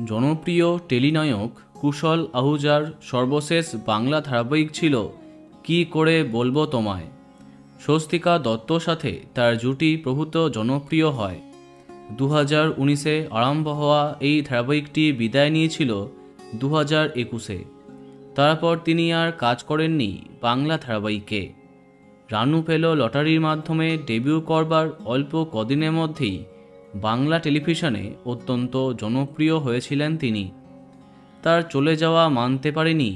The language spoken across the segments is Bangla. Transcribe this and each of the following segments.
জনপ্রিয় টেলিনায়ক কুশল আহুজার সর্বশেষ বাংলা ধারাবাহিক ছিল কি করে বলবো তোমায়। স্বস্তিকা দত্তর সাথে তার জুটি প্রভূত জনপ্রিয় হয়। 2019-এ আরম্ভ হওয়া এই ধারাবাহিকটি বিদায় নিয়েছিল 2021-এ। তারপর তিনি আর কাজ করেননি বাংলা ধারাবাহিকে। রানু পেল লটারির মাধ্যমে ডেবিউ করবার অল্প কদিনের মধ্যেই বাংলা টেলিভিশনে অত্যন্ত জনপ্রিয় হয়েছিলেন তিনি। তার চলে যাওয়া মানতে পারেনি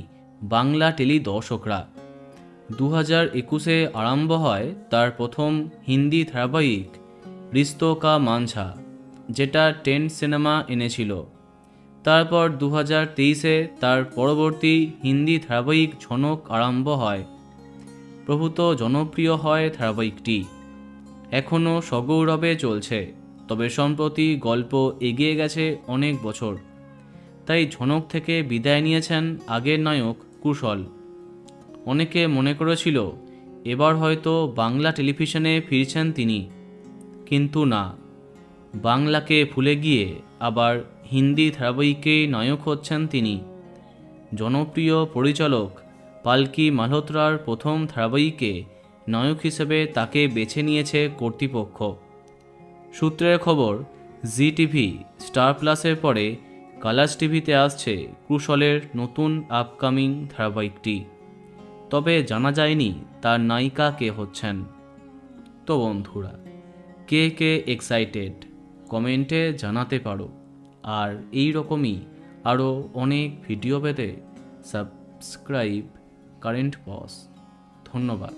বাংলা টেলি দর্শকরা। 2021-এ আরম্ভ হয় তার প্রথম হিন্দি ধারাবাহিক রিশ্তো কা মানঝা, যেটা 10 সিনেমা এনেছিল। তারপর 2023-এ তার পরবর্তী হিন্দি ধারাবাহিক ঝনক আরম্ভ হয়। প্রভূত জনপ্রিয় হয় ধারাবাহিকটি। এখনও সগৌরবে চলছে, তবে সম্প্রতি গল্প এগিয়ে গেছে অনেক বছর। তাই ঝনক থেকে বিদায় নিয়েছেন আগের নায়ক কুশল। অনেকে মনে করেছিল এবার হয়তো বাংলা টেলিভিশনে ফিরছেন তিনি, কিন্তু না, বাংলাকে ভুলে গিয়ে আবার হিন্দি ধারাবাহিকে নায়ক হচ্ছেন তিনি। জনপ্রিয় পরিচালক পালকি মালহোত্রার প্রথম ধারাবাহিকে নায়ক হিসেবে তাকে বেছে নিয়েছে কর্তৃপক্ষ। সূত্রের খবর, জি টিভি স্টার প্লাসের পরে কালার্স টিভিতে আসছে কুশলের নতুন আপকামিং ধারাবাহিকটি। তবে জানা যায়নি তার নায়িকা কে হচ্ছেন। তো বন্ধুরা, কে কে এক্সাইটেড কমেন্টে জানাতে পারো। আর এই রকমই আরও অনেক ভিডিও পেতে সাবস্ক্রাইব কারেন্ট পজ। ধন্যবাদ।